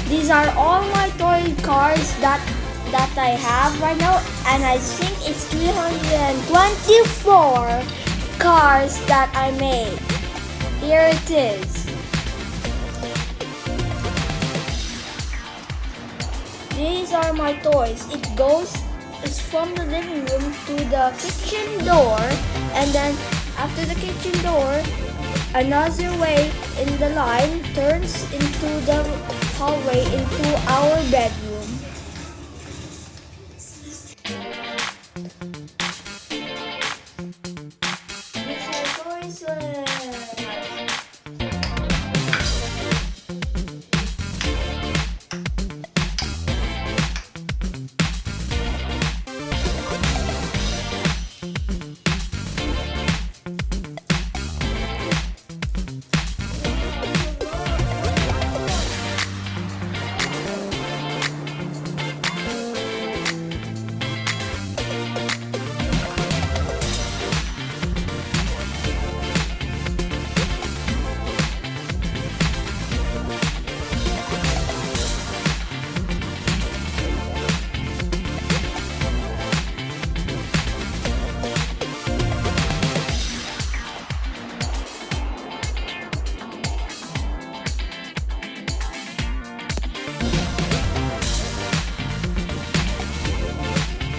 These are all my toy cars that I have right now, and I think it's 324 cars that I made. Here it is. These are my toys. It's from the living room to the kitchen door, and then after the kitchen door, another way in the line turns into the hallway into our bedroom. These are toys.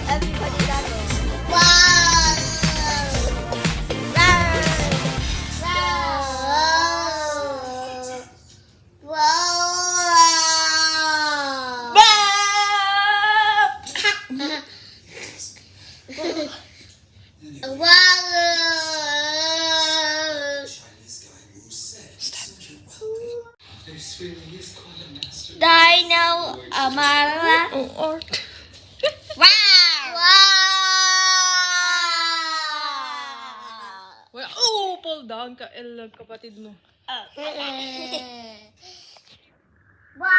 Everybody got it. Wow! Dino Amara. Wow! Well, oh, fall down ka, kapatid mo. Wow!